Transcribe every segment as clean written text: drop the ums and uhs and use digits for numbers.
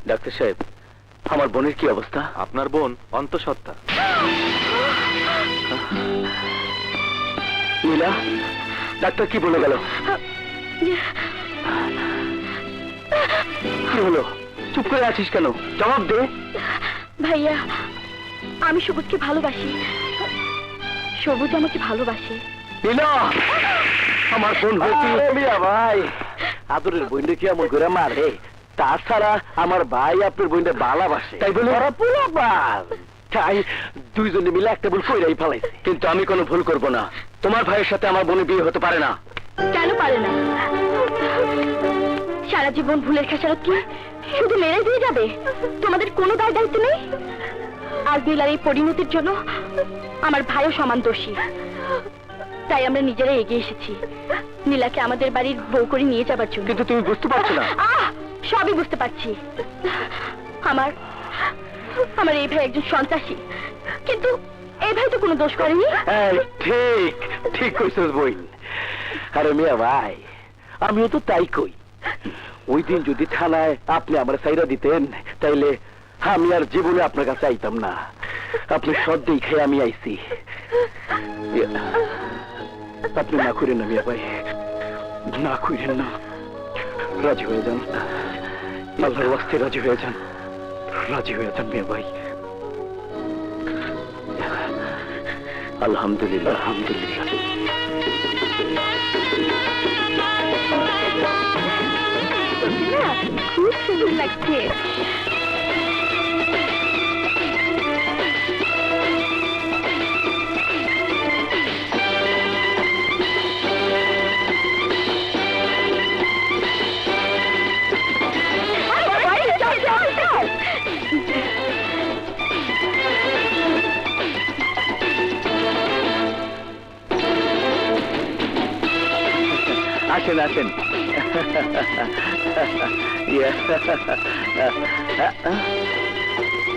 Doctor সাহেব, আমার বোনের কি অবস্থা? আপনার বোন অন্তঃসত্ত্বা। নীলা, ডাক্তার কি বলে গেল? কি হলো? চুপ করে আছিস কেন? জবাব দে। ভাইয়া, আমি সবুজকে ভালোবাসি। সবুজ আমাকে ভালোবাসে। নীলা, আমার বোন হয়েছি। ভাই, আদরের বোনটা কি এমন করে মারে? তাছাড়া আমার ভাই আপনার বোনটা ভালোবাসে, তাই বলে ওরা পোলাপান। তাই দুইজনে মিলে একটা ভুল কইরাই ফেলাইছে। কিন্তু আমি কোনো ভুল করব না। তোমার ভাইয়ের সাথে আমার বোনের বিয়ে হতে পারে না। কেন পারে না? সারা জীবন ভুলের খেসারত কি শুধু মেরে দিয়ে যাবে? তোমাদের কোনো দায় দায়িত্ব নেই? আজ নীলার এই পরিণতির জন্য আমার ভাইও সমান দোষী। তাই আমরা নিজেরাই এগিয়ে এসেছি নীলাকে আমাদের বাড়ির বউ করে নিয়ে যাবার জন্য। কিন্তু তুমি বুঝতে পারছো না। সবই বুঝতে পারছি। আমার আমার এই ভাই একজন সন্ত্রাসী, কিন্তু এই ভাই তো কোনো দোষ করেনি। ঠিক ঠিক কইছস বই। আরে মিয়া ভাই, আমিও তো তাই কই। ওই দিন যদি থানায় আপনি আমার সাইরা দিতেন, তাইলে আমি আর জীবনে আপনার কাছে আইতাম না। আপনি সদ্যই খেয়ে আমি আইছি। আপনি না করেন না মিয়া ভাই, না করেন না। রাজি হয়ে যান, আল্লাহর ওয়াস্তে রাজি হয়ে যান। রাজি হয়ে যান মিয়া ভাই। আলহামদুলিল্লাহ, আলহামদুলিল্লাহ। খুব সুন্দর লাগছে। আসেন আসেন।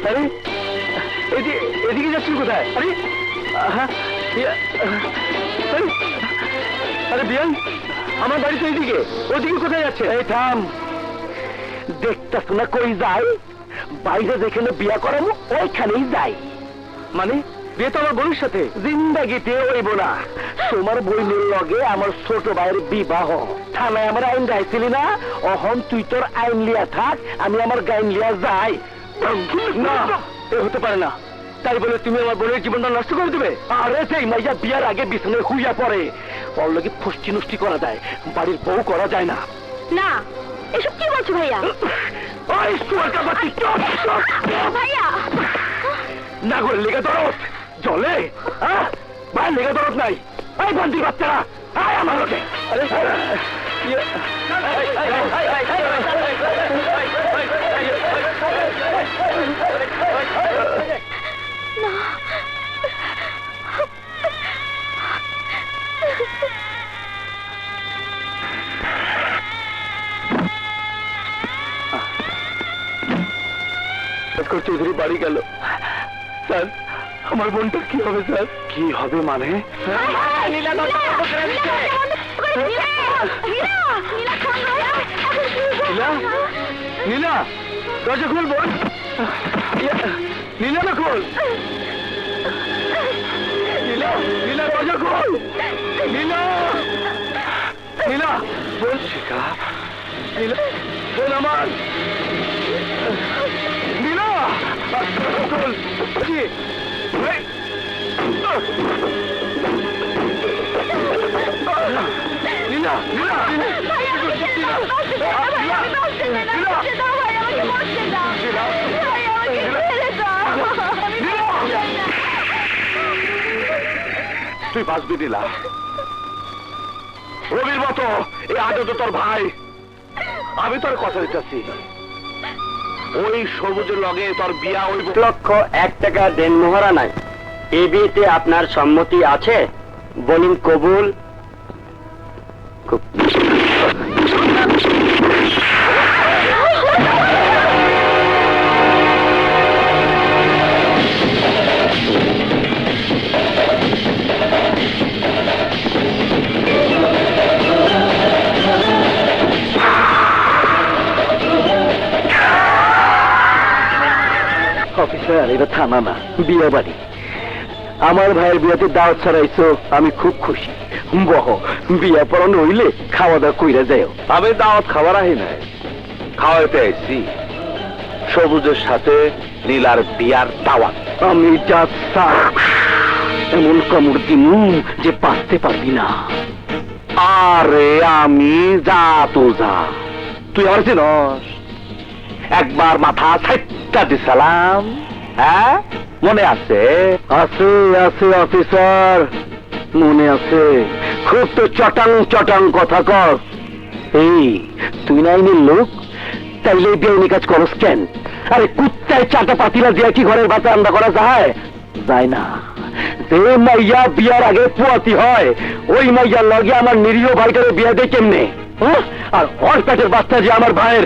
আরে এদিকে যাচ্ছেন কোথায়? আরে আরে বিয়ান, আমার বাড়ি তো এইদিকে, ওদিকে কোথায় যাচ্ছে? এই থাম, দেখতেছ না কই যাই? বাইরে যেখানে বিয়া করাবো ওইখানেই যাই। মানে বিয়ে তো আমার বোনের সাথে। জিন্দাগিতে হইব না। তোমার বইনের লগে আমার ছোট ভাইয়ের বিবাহ। থানায় আমার আইন গাইছিলি না? অহন তুই তোর আইন লিয়া থাক, আমি আমার গাইন লিয়া যাই। না, এ হতে পারে না। তাই বলে তুমি আমার বোনের জীবনটা নষ্ট করে দেবে? আরে সেই মাইয়া বিয়ার আগে বিছানায় হুইয়া পড়ে, ওর লগে ফুষ্টি নষ্টি করা যায়, বাড়ির বউ করা যায় না। না, এসব কি বলছো ভাইয়া? ওই সুয়ারকা বাচ্চি, চুপ চুপ ভাইয়া। না করে লেগে দরদ জলে, হ্যাঁ ভাই লেগে দরদ নাই। এই বন্দি বাচ্চারা, আয় আমার লোকে। আরে চৌধুরী বাড়ি গেল। স্যার, আমার বোনটার কি হবে স্যার? কি হবে মানে? নীলা, দরজা খুল বোন। নীলা না খোল। নীলা, নীলা দরজা খোল। নীলা, নীলা বোন। শিখা, নীলা বোন আমার। নীলা খোল। কি নীলা, নীলা, তুই বাঁচবি নীলা। রবির মতো এই আজও তো তোর ভাই। আমি তোর কথা দিতেছি, ওই সবুজের লগে তোর বিয়া ওই 1,01 টাকা দেন মোহরা নাই। এই বিয়েতে আপনার সম্মতি আছে? বলুন কবুল। এটা থানা না, বিয়ে বাড়ি। আমার ভাইয়ের বিয়েতে দাওয়াত ছাড়াইছো, আমি খুব খুশি। বহ, বিয়া পড়ানো হইলে খাওয়া দাওয়া কইরা যাও। আমি দাওয়াত খাবার আহি নাই, খাওয়াইতে আইছি সবুজের সাথে নীলার বিয়ার দাওয়াত। আমি যাচ্ছা এমন কামড় দিমু যে বাঁচতে পারবি না। আরে আমি যা তো যা, তুই আমার চিনস? একবার মাথা ছাইট্টা দিছিলাম, হ্যাঁ মনে আছে? আছে আছে অফিসার, মনে আছে। খুব তো চটাং চটাং কথা কর। এই তুই না আইনের লোক, তাইলে বিয়ে কাজ করস কেন? আরে কুত্তায় চাটা পাতিলা দিয়ে কি ঘরের ভাত রান্না করা যায়? যায় না। যে মাইয়া বিয়ার আগে পোয়াতি হয়, ওই মাইয়ার লগে আমার নিরীহ ভাইটারে বিয়া দেয় কেমনে? হ্যাঁ? আর ওর পেটের বাচ্চা যে আমার ভাইয়ের,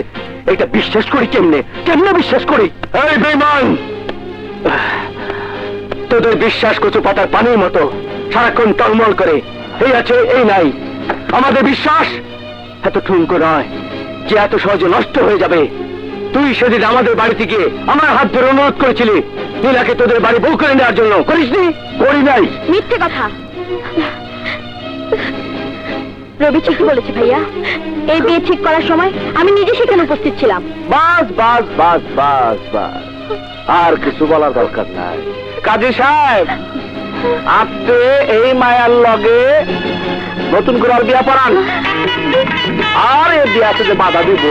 এটা বিশ্বাস করি কেমনে? কেমনে বিশ্বাস করি? এই বেঈমান, তোদের বিশ্বাস কচু পাতার পানির মতো সারাক্ষণ টলমল করে, এই আছে এই নাই। আমাদের বিশ্বাস এত ঠুনকো নয় যে এত সহজে নষ্ট হয়ে যাবে। তুই সেদিন আমাদের বাড়িতে গিয়ে আমার হাত ধরে অনুরোধ করেছিলি নীলাকে তোদের বাড়ি বউ করে নেওয়ার জন্য, করিসনি? করি নাই। মিথ্যে কথা। রবি ঠিকই বলেছে ভাইয়া, এই বিয়ে ঠিক করার সময় আমি নিজে সেখানে উপস্থিত ছিলাম। বাস বাস বাস বাস বাস, আর কিছু বলার দরকার নাই। কাজী সাহেব, আপনি এই মায়ার লগে নতুন করে আর বিয়া পড়ান। আর এই বিয়াতে যে বাধা দিব,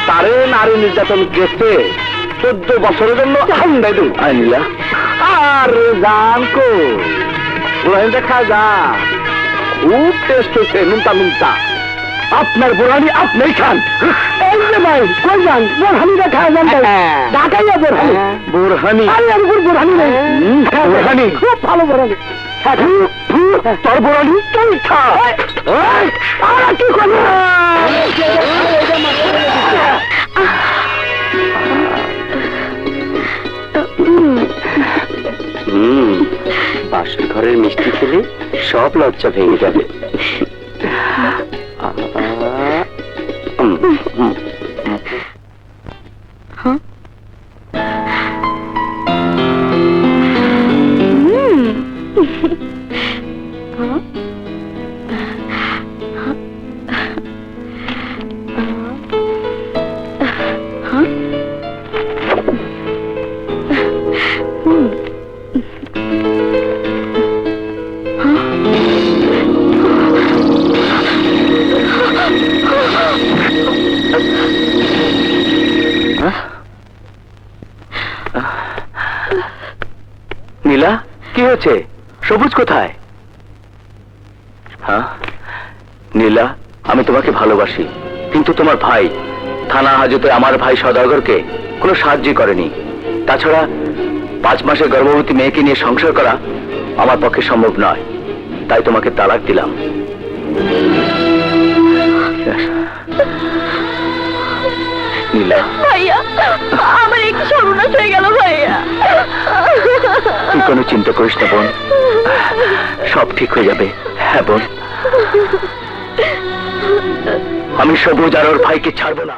তারে নারী নির্যাতন গেছে 14 বছরের জন্য ঠান্ডাই দেব। আইলা আর জান কো ওখানে দেখা যা, খুব টেস্ট হচ্ছে, নুনতা নুনতা। আপনার বোরহানি আপনি খান। এই যে ভাই কই যান? বোরহানিটা খাওয়া যান তাই। ঢাকাইয়া বোরহানি। বোরহানি? আরে আমি কোন বোরহানি নেই। বোরহানি খুব ভালো বোরহানি। তোর বোরহানি তুই খা। আর কি করবি? বাসর ঘরের মিষ্টি খেলে সব লজ্জা ভেঙে যাবে। নীলা, কি হয়েছে? সবুজ কোথায়? হ্যাঁ নীলা, আমি তোমাকে ভালোবাসি, কিন্তু তোমার ভাই থানা হাজতে আমার ভাই সদাগরকে কোনো সাহায্য করেনি। তাছাড়া 5 মাসের গর্ভবতী মেয়েকে নিয়ে সংসার করা আমার পক্ষে সম্ভব নয়, তাই তোমাকে তালাক দিলাম। নীলা, ভাইয়া, আমার একটু সর্বনাশ হয়ে গেল ভাইয়া। তুই কোনো চিন্তা করিস না বোন, সব ঠিক হয়ে যাবে। হ্যাঁ বোন, আমি সবুজ আর ওর ভাইকে ছাড়বো না।